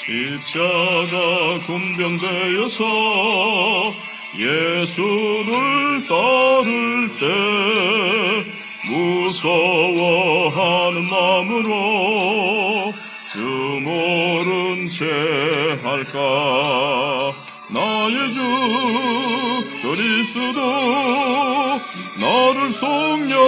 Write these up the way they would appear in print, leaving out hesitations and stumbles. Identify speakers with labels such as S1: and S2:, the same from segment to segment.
S1: 십자가 군병되어서 예수를 따를 때 무서워하는 마음으로 주 모른 채 할까. 나의 주 그리스도 나를 속량했으니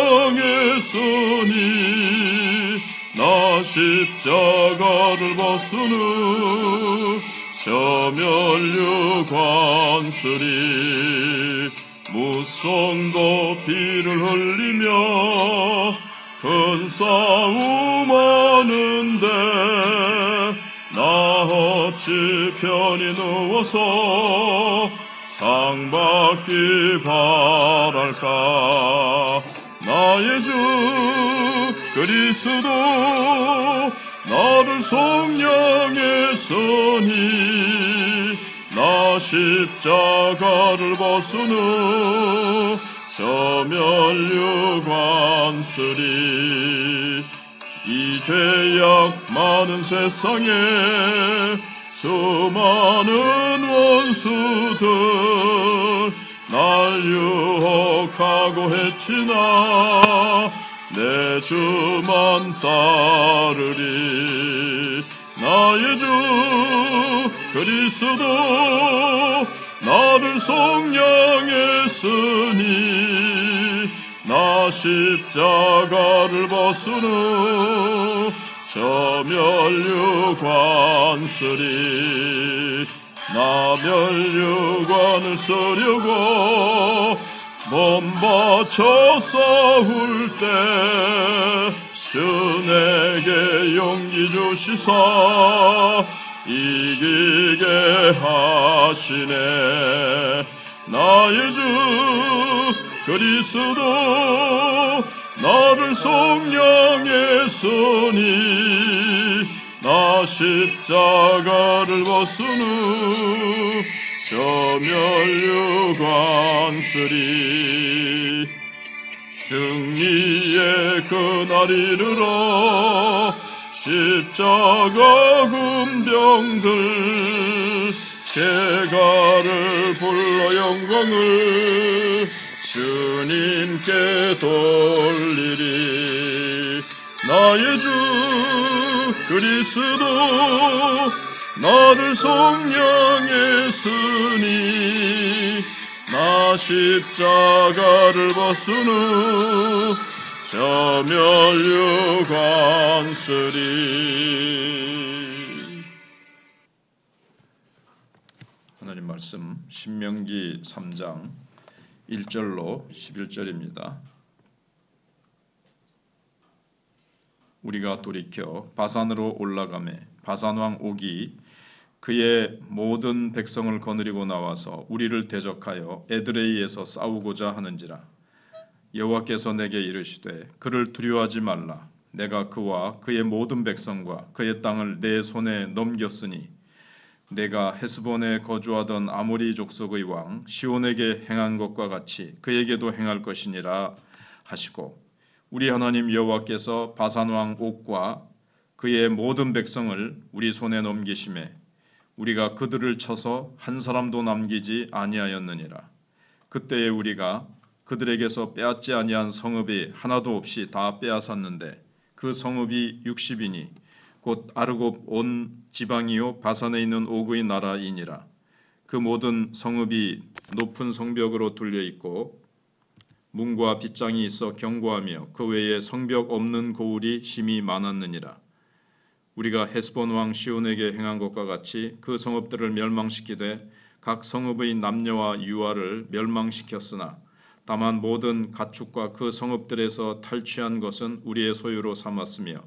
S1: 나 십자가를 벗으는 저 면류 관쓰리. 무성도 피를 흘리며 큰 싸움 하는데 나 어찌 편히 누워서 상 받기 바랄까. 나의 주 그리스도 나를 속량했으니 나 십자가를 벗으는 저 면류 관쓰리. 이 죄악 많은 세상에 수많은 원수들 날 유혹하고 해치나 내 주만 따르리. 나의 주 그리스도 나를 속량했으니 나 십자가를 벗으는 저 면류 관쓰리. 나 면류관을 쓰려고 몸 바쳐 싸울 때 주 내게 용기 주시사 이기게 하시네. 나의 주 그리스도 나를 속량했으니 나 십자가를 벗으는 저 면류 관쓰리. 승리의 그날 이르러 십자가 군병들 제가를 불러 영광을 주님께 돌리리. 나의 주 그리스도 나를 속량했으니 나 십자가를 벗으는 저 면류 관쓰리. 하나님 말씀 신명기 3장 1절로 11절입니다. 우리가 돌이켜 바산으로 올라가매 바산왕 옥이 그의 모든 백성을 거느리고 나와서 우리를 대적하여 에드레이에서 싸우고자 하는지라. 여호와께서 내게 이르시되 그를 두려워하지 말라. 내가 그와 그의 모든 백성과 그의 땅을 내 손에 넘겼으니 내가 헤스본에 거주하던 아모리 족속의 왕 시온에게 행한 것과 같이 그에게도 행할 것이니라 하시고, 우리 하나님 여호와께서 바산 왕 옥과 그의 모든 백성을 우리 손에 넘기심에 우리가 그들을 쳐서 한 사람도 남기지 아니하였느니라. 그때에 우리가 그들에게서 빼앗지 아니한 성읍이 하나도 없이 다 빼앗았는데 그 성읍이 60이니 곧 아르곱 온 지방이요 바산에 있는 옥의 나라이니라. 그 모든 성읍이 높은 성벽으로 뚫려 있고 문과 빗장이 있어 견고하며 그 외에 성벽 없는 고을이 심히 많았느니라. 우리가 헤스본 왕 시온에게 행한 것과 같이 그 성읍들을 멸망시키되 각 성읍의 남녀와 유아를 멸망시켰으나 다만 모든 가축과 그 성읍들에서 탈취한 것은 우리의 소유로 삼았으며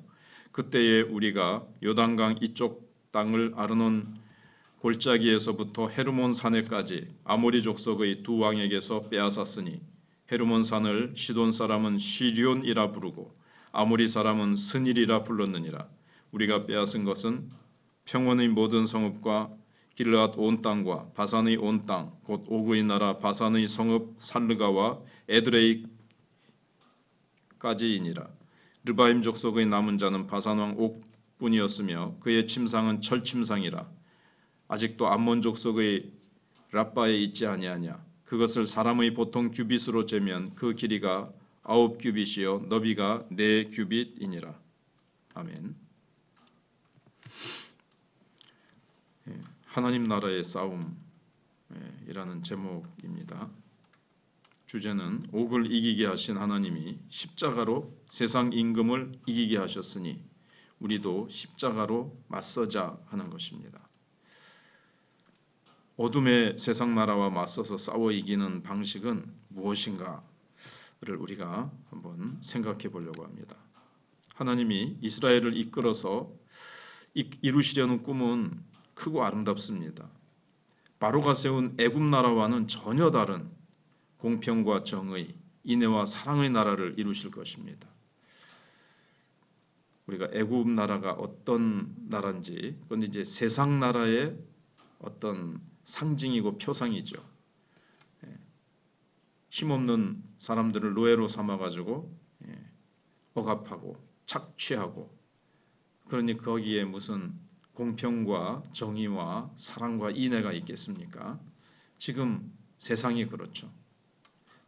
S1: 그때에 우리가 요단강 이쪽 땅을 아르논 골짜기에서부터 헤르몬 산에까지 아모리 족속의 두 왕에게서 빼앗았으니 헤르몬 산을 시돈 사람은 시리온이라 부르고 아모리 사람은 스닐이라 불렀느니라. 우리가 빼앗은 것은 평원의 모든 성읍과 길르앗 온 땅과 바산의 온 땅 곧 옥의 나라 바산의 성읍 살르가와 에드레이까지이니라. 르바임 족속의 남은 자는 바산 왕 옥 뿐이었으며 그의 침상은 철침상이라. 아직도 암몬 족속의 랍바에 있지 아니하냐. 그것을 사람의 보통 규빗으로 재면 그 길이가 9규빗이요 너비가 4규빗이니라. 아멘. 하나님 나라의 싸움이라는 제목입니다. 주제는 옥을 이기게 하신 하나님이 십자가로 세상 임금을 이기게 하셨으니 우리도 십자가로 맞서자 하는 것입니다. 어둠의 세상 나라와 맞서서 싸워 이기는 방식은 무엇인가를 우리가 한번 생각해 보려고 합니다. 하나님이 이스라엘을 이끌어서 이루시려는 꿈은 크고 아름답습니다. 바로가 세운 애굽 나라와는 전혀 다른 공평과 정의, 인애와 사랑의 나라를 이루실 것입니다. 우리가 애굽 나라가 어떤 나라인지, 그건 이제 세상 나라의 어떤 상징이고 표상이죠. 힘없는 사람들을 노예로 삼아가지고 억압하고 착취하고, 그러니 거기에 무슨 공평과 정의와 사랑과 인애가 있겠습니까? 지금 세상이 그렇죠.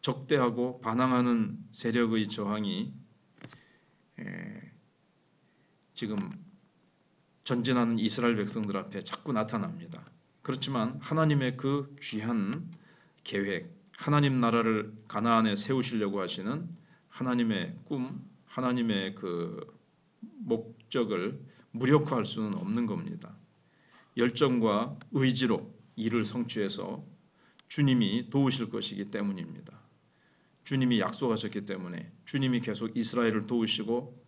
S1: 적대하고 반항하는 세력의 저항이 지금 전진하는 이스라엘 백성들 앞에 자꾸 나타납니다. 그렇지만 하나님의 그 귀한 계획, 하나님 나라를 가나안에 세우시려고 하시는 하나님의 꿈, 하나님의 그 목적을 무력화할 수는 없는 겁니다. 열정과 의지로 이를 성취해서 주님이 도우실 것이기 때문입니다. 주님이 약속하셨기 때문에 주님이 계속 이스라엘을 도우시고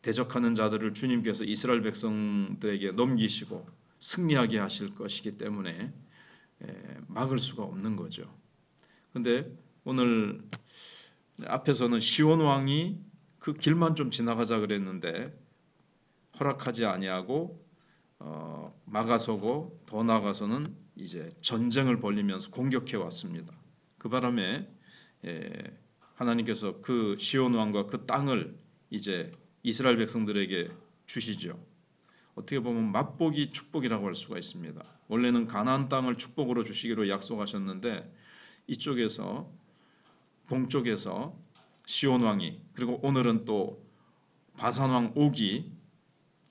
S1: 대적하는 자들을 주님께서 이스라엘 백성들에게 넘기시고 승리하게 하실 것이기 때문에 막을 수가 없는 거죠. 그런데 오늘 앞에서는 시온 왕이 그 길만 좀 지나가자 그랬는데 허락하지 아니하고 막아서고, 더 나아가서는 이제 전쟁을 벌이면서 공격해 왔습니다. 그 바람에 하나님께서 그 시온 왕과 그 땅을 이제 이스라엘 백성들에게 주시죠. 어떻게 보면 맛보기 축복이라고 할 수가 있습니다. 원래는 가나안 땅을 축복으로 주시기로 약속하셨는데 이쪽에서 동쪽에서 시온 왕이, 그리고 오늘은 또 바산 왕 옥이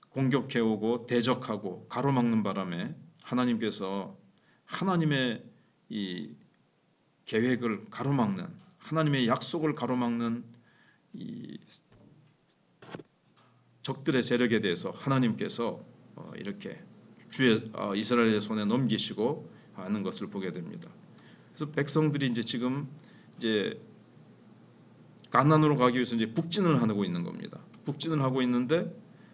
S1: 공격해 오고 대적하고 가로막는 바람에 하나님께서 하나님의 이 계획을 가로막는, 하나님의 약속을 가로막는 이 적들의 세력에 대해서 하나님께서 이렇게 이스라엘의 손에 넘기시고 하는 것을 보게 됩니다. 그래서 백성들이 지금 가나안으로 가기 위해서 북진을 하고 있는 겁니다. 북진을 하고 있는데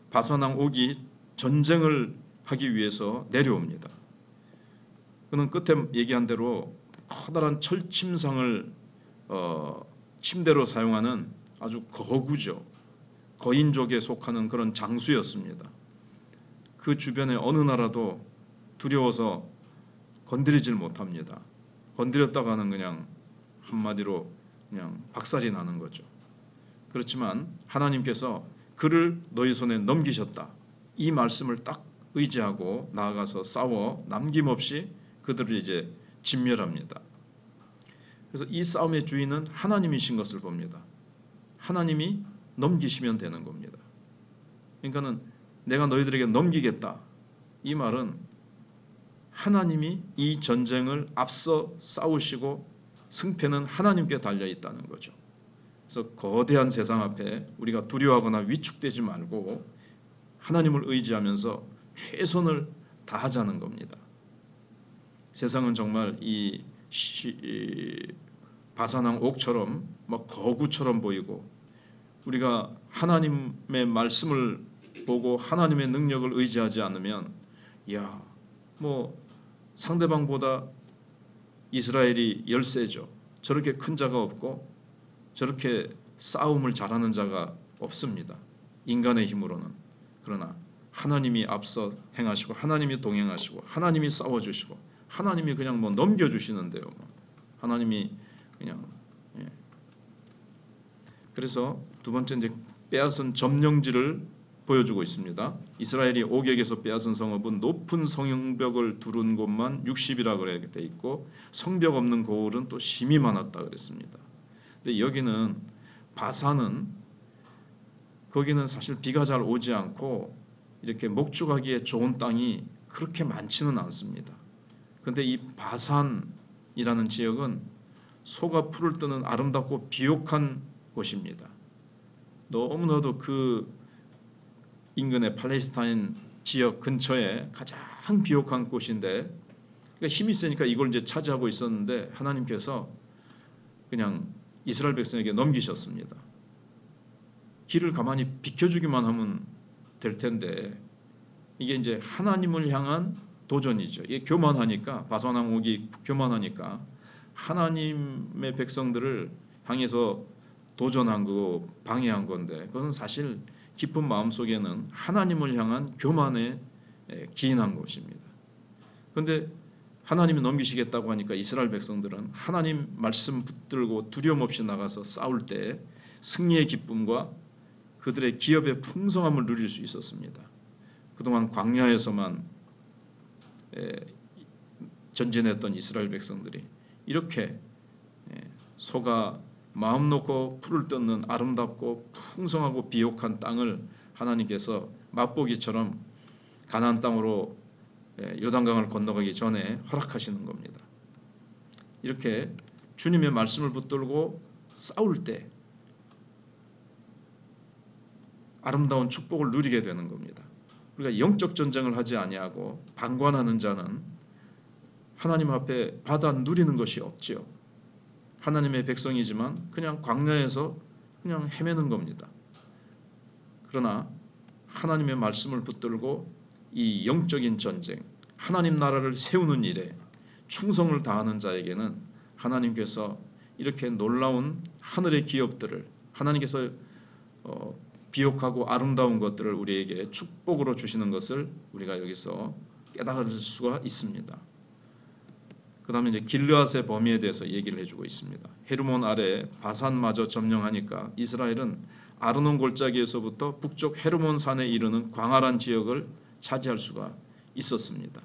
S1: 바산 왕 옥이 전쟁을 하기 위해서 내려옵니다. 그는 끝에 얘기한 대로 커다란 철침상을 침대로 사용하는 아주 거구죠. 거인족에 속하는 그런 장수였습니다. 그 주변에 어느 나라도 두려워서 건드리질 못합니다. 건드렸다가는 그냥 한마디로 그냥 박살이 나는 거죠. 그렇지만 하나님께서 그를 너희 손에 넘기셨다. 이 말씀을 딱 의지하고 나아가서 싸워 남김없이 그들을 이제 진멸합니다. 그래서 이 싸움의 주인은 하나님이신 것을 봅니다. 하나님이 넘기시면 되는 겁니다. 그러니까는 내가 너희들에게 넘기겠다. 이 말은 하나님이 이 전쟁을 앞서 싸우시고 승패는 하나님께 달려 있다는 거죠. 그래서 거대한 세상 앞에 우리가 두려워하거나 위축되지 말고 하나님을 의지하면서 최선을 다하자는 겁니다. 세상은 정말 이 바산 왕 옥처럼 막 거구처럼 보이고, 우리가 하나님의 말씀을 보고 하나님의 능력을 의지하지 않으면 뭐 상대방보다 이스라엘이 열세죠. 저렇게 큰 자가 없고 저렇게 싸움을 잘하는 자가 없습니다. 인간의 힘으로는. 그러나 하나님이 앞서 행하시고 하나님이 동행하시고 하나님이 싸워주시고 하나님이 그냥 뭐 넘겨주시는데요. 하나님이 그냥 그래서 두 번째 빼앗은 점령지를 보여주고 있습니다. 이스라엘이 옥에게서 빼앗은 성읍은 높은 성벽을 두른 곳만 60이라 그래 돼 있고 성벽 없는 고을은 또 심히 많았다 그랬습니다. 근데 여기는 바산은 거기는 사실 비가 잘 오지 않고 이렇게 목축하기에 좋은 땅이 그렇게 많지는 않습니다. 그런데 이 바산이라는 지역은 소가 풀을 뜨는 아름답고 비옥한 곳입니다. 너무나도 그 인근의 팔레스타인 지역 근처에 가장 비옥한 곳인데 그러니까 힘이 세니까 이걸 이제 차지하고 있었는데 하나님께서 그냥 이스라엘 백성에게 넘기셨습니다. 길을 가만히 비켜주기만 하면 될 텐데 이게 이제 하나님을 향한 도전이죠. 이게 교만하니까 바산왕 옥이 교만하니까 하나님의 백성들을 향해서 도전한 거 방해한 건데 그것은 사실 깊은 마음 속에는 하나님을 향한 교만에 기인한 것입니다. 그런데 하나님이 넘기시겠다고 하니까 이스라엘 백성들은 하나님 말씀 붙들고 두려움 없이 나가서 싸울 때 승리의 기쁨과 그들의 기업의 풍성함을 누릴 수 있었습니다. 그동안 광야에서만 전진했던 이스라엘 백성들이 이렇게 소가 마음 놓고 풀을 뜯는 아름답고 풍성하고 비옥한 땅을 하나님께서 맛보기처럼 가나안 땅으로 요단강을 건너가기 전에 허락하시는 겁니다. 이렇게 주님의 말씀을 붙들고 싸울 때 아름다운 축복을 누리게 되는 겁니다. 우리가 영적 전쟁을 하지 아니하고 방관하는 자는 하나님 앞에 받아 누리는 것이 없지요. 하나님의 백성이지만 그냥 광야에서 그냥 헤매는 겁니다. 그러나 하나님의 말씀을 붙들고 이 영적인 전쟁, 하나님 나라를 세우는 일에 충성을 다하는 자에게는 하나님께서 이렇게 놀라운 하늘의 기업들을 하나님께서 비옥하고 아름다운 것들을 우리에게 축복으로 주시는 것을 우리가 여기서 깨달을 수가 있습니다. 그 다음에 이제 길르앗의 범위에 대해서 얘기를 해주고 있습니다. 헤르몬 아래 바산마저 점령하니까 이스라엘은 아르논 골짜기에서부터 북쪽 헤르몬 산에 이르는 광활한 지역을 차지할 수가 있었습니다.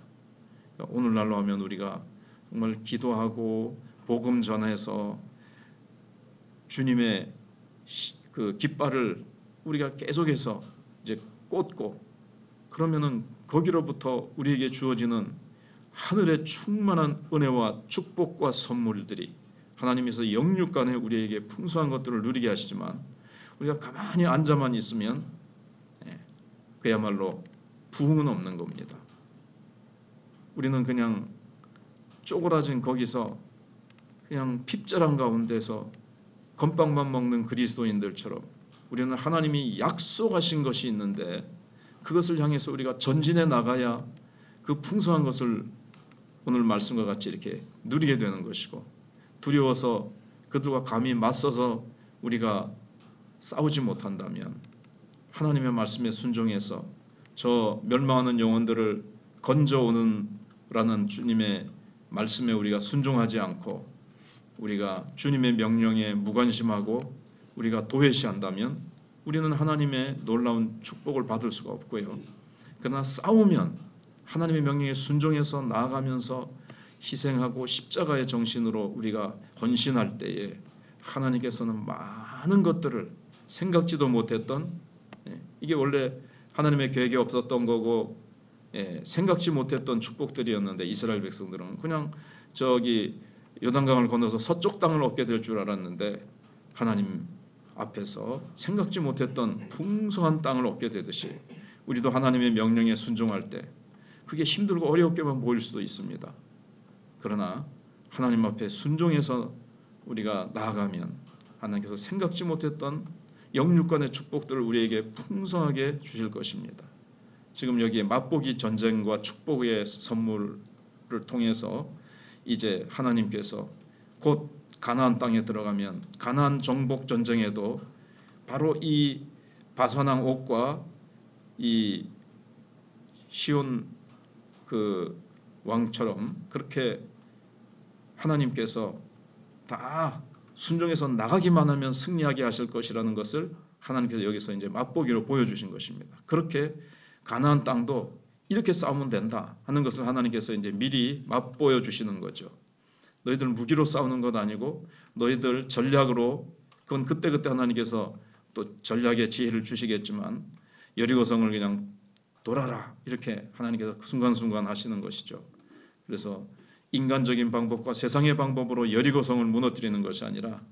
S1: 오늘날로 하면 우리가 정말 기도하고 복음 전해서 주님의 그 깃발을 우리가 계속해서 이제 꽂고 그러면은 거기로부터 우리에게 주어지는 하늘의 충만한 은혜와 축복과 선물들이 하나님께서 영육간에 우리에게 풍성한 것들을 누리게 하시지만 우리가 가만히 앉아만 있으면 그야말로 부흥은 없는 겁니다. 우리는 그냥 쪼그라진 거기서 그냥 핍절한 가운데서 건빵만 먹는 그리스도인들처럼 우리는 하나님이 약속하신 것이 있는데 그것을 향해서 우리가 전진해 나가야 그 풍성한 것을 오늘 말씀과 같이 이렇게 누리게 되는 것이고 두려워서 그들과 감히 맞서서 우리가 싸우지 못한다면 하나님의 말씀에 순종해서 저 멸망하는 영혼들을 건져오는 라는 주님의 말씀에 우리가 순종하지 않고 우리가 주님의 명령에 무관심하고 우리가 도외시한다면 우리는 하나님의 놀라운 축복을 받을 수가 없고요. 그러나 싸우면 하나님의 명령에 순종해서 나아가면서 희생하고 십자가의 정신으로 우리가 헌신할 때에 하나님께서는 많은 것들을 생각지도 못했던 이게 원래 하나님의 계획에 없었던 거고 생각지 못했던 축복들이었는데 이스라엘 백성들은 그냥 저기 요단강을 건너서 서쪽 땅을 얻게 될 줄 알았는데 하나님 앞에서 생각지 못했던 풍성한 땅을 얻게 되듯이 우리도 하나님의 명령에 순종할 때 그게 힘들고 어렵게만 보일 수도 있습니다. 그러나 하나님 앞에 순종해서 우리가 나아가면 하나님께서 생각지 못했던 영육간의 축복들을 우리에게 풍성하게 주실 것입니다. 지금 여기에 맛보기 전쟁과 축복의 선물을 통해서 이제 하나님께서 곧 가나안 땅에 들어가면 가나안 정복 전쟁에도 바로 이 바산왕 옥과 이 시온 그 왕처럼 그렇게 하나님께서 다 순종해서 나가기만 하면 승리하게 하실 것이라는 것을 하나님께서 여기서 이제 맛보기로 보여주신 것입니다. 그렇게 가나안 땅도 이렇게 싸우면 된다 하는 것을 하나님께서 이제 미리 맛보여 주시는 거죠. 너희들 무기로 싸우는 것 아니고 너희들 전략으로, 그건 그때그때 하나님께서 또 전략의 지혜를 주시겠지만 여리고성을 그냥 돌아라 이렇게 하나님께서 순간순간 하시는 것이죠. 그래서 인간적인 방법과 세상의 방법으로 여리고성을 무너뜨리는 것이 아니라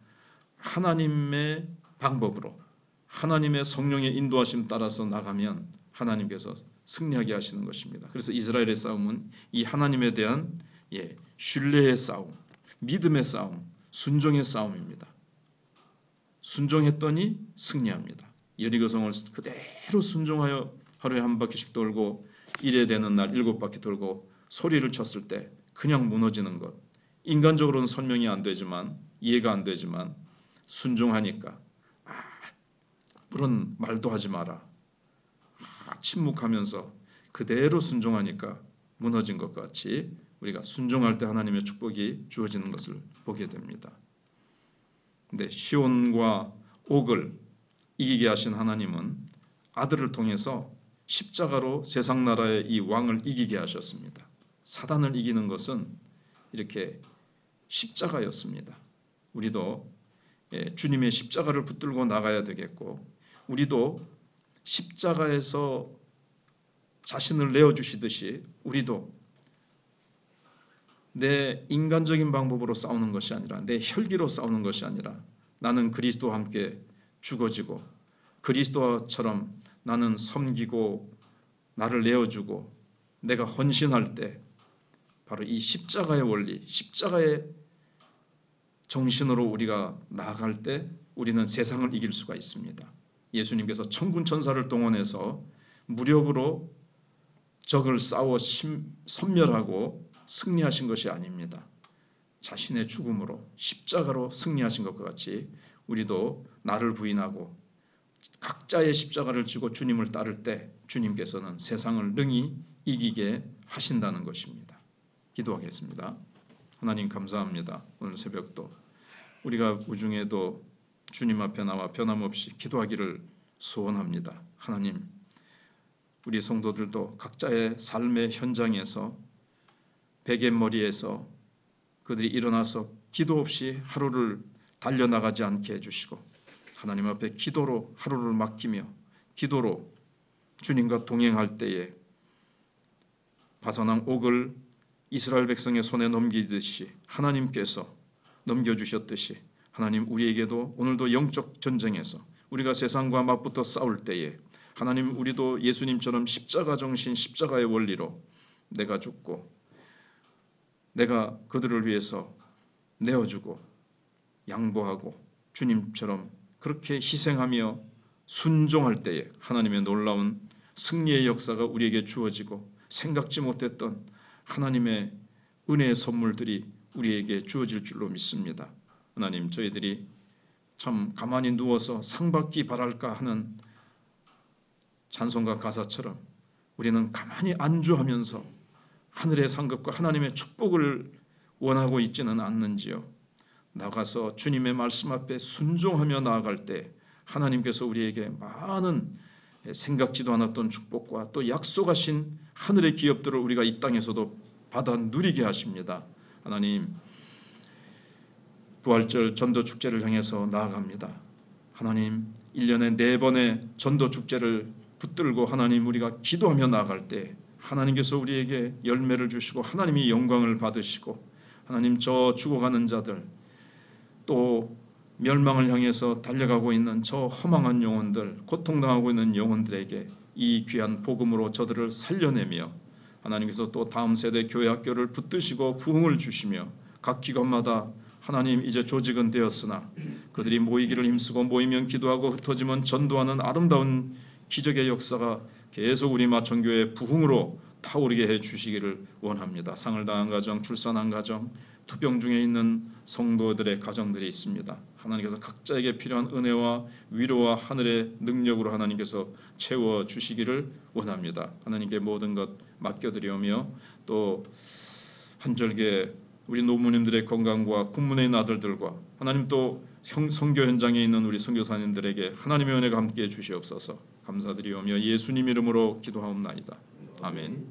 S1: 하나님의 방법으로, 하나님의 성령의 인도하심 따라서 나가면 하나님께서 승리하게 하시는 것입니다. 그래서 이스라엘의 싸움은 이 하나님에 대한 신뢰의 싸움, 믿음의 싸움, 순종의 싸움입니다. 순종했더니 승리합니다. 여리고성을 그대로 순종하여 하루에 한 바퀴씩 돌고 일에 되는 날 7바퀴 돌고 소리를 쳤을 때 그냥 무너지는 것. 인간적으로는 설명이 안 되지만, 이해가 안 되지만 순종하니까 그런 말도 하지 마라. 침묵하면서 그대로 순종하니까 무너진 것 같이 우리가 순종할 때 하나님의 축복이 주어지는 것을 보게 됩니다. 근데 시온과 옥을 이기게 하신 하나님은 아들을 통해서 십자가로 세상 나라의 이 왕을 이기게 하셨습니다. 사단을 이기는 것은 이렇게 십자가였습니다. 우리도 주님의 십자가를 붙들고 나가야 되겠고, 우리도 십자가에서 자신을 내어주시듯이 우리도 내 인간적인 방법으로 싸우는 것이 아니라, 내 혈기로 싸우는 것이 아니라 나는 그리스도와 함께 죽어지고 그리스도처럼 나는 섬기고 나를 내어주고 내가 헌신할 때 바로 이 십자가의 원리, 십자가의 정신으로 우리가 나아갈 때 우리는 세상을 이길 수가 있습니다. 예수님께서 천군 천사를 동원해서 무력으로 적을 싸워 섬멸하고 승리하신 것이 아닙니다. 자신의 죽음으로 십자가로 승리하신 것과 같이 우리도 나를 부인하고 각자의 십자가를 지고 주님을 따를 때 주님께서는 세상을 능히 이기게 하신다는 것입니다. 기도하겠습니다. 하나님 감사합니다. 오늘 새벽도 우리가 우중에도 주님 앞에 나와 변함없이 기도하기를 소원합니다. 하나님, 우리 성도들도 각자의 삶의 현장에서 베갯머리에서 그들이 일어나서 기도 없이 하루를 달려나가지 않게 해주시고 하나님 앞에 기도로 하루를 맡기며 기도로 주님과 동행할 때에 바산왕 옥을 이스라엘 백성의 손에 넘기듯이 하나님께서 넘겨주셨듯이 하나님 우리에게도 오늘도 영적 전쟁에서 우리가 세상과 맞붙어 싸울 때에 하나님 우리도 예수님처럼 십자가 정신, 십자가의 원리로 내가 죽고 내가 그들을 위해서 내어주고 양보하고 주님처럼 그렇게 희생하며 순종할 때에 하나님의 놀라운 승리의 역사가 우리에게 주어지고 생각지 못했던 하나님의 은혜의 선물들이 우리에게 주어질 줄로 믿습니다. 하나님, 저희들이 참 가만히 누워서 상받기 바랄까 하는 찬송가 가사처럼 우리는 가만히 안주하면서 하늘의 상급과 하나님의 축복을 원하고 있지는 않는지요. 나가서 주님의 말씀 앞에 순종하며 나아갈 때 하나님께서 우리에게 많은 생각지도 않았던 축복과 또 약속하신 하늘의 기업들을 우리가 이 땅에서도 받아 누리게 하십니다. 하나님, 부활절 전도축제를 향해서 나아갑니다. 하나님, 1년에 4번의 전도축제를 붙들고 하나님 우리가 기도하며 나아갈 때 하나님께서 우리에게 열매를 주시고 하나님이 영광을 받으시고 하나님 저 죽어가는 자들 또 멸망을 향해서 달려가고 있는 저 허망한 영혼들, 고통당하고 있는 영혼들에게 이 귀한 복음으로 저들을 살려내며 하나님께서 또 다음 세대 교회 학교를 붙드시고 부흥을 주시며 각 기관마다 하나님 이제 조직은 되었으나 그들이 모이기를 힘쓰고 모이면 기도하고 흩어지면 전도하는 아름다운 기적의 역사가 계속 우리 마천교회 부흥으로 타오르게 해주시기를 원합니다. 상을 당한 가정, 출산한 가정, 투병 중에 있는 성도들의 가정들이 있습니다. 하나님께서 각자에게 필요한 은혜와 위로와 하늘의 능력으로 하나님께서 채워주시기를 원합니다. 하나님께 모든 것 맡겨드리오며 또 한 절기 우리 노무님들의 건강과 군문에 있는 아들들과 하나님 또 선교 현장에 있는 우리 선교사님들에게 하나님의 은혜가 함께해 주시옵소서. 감사드리오며 예수님 이름으로 기도하옵나이다. 아멘.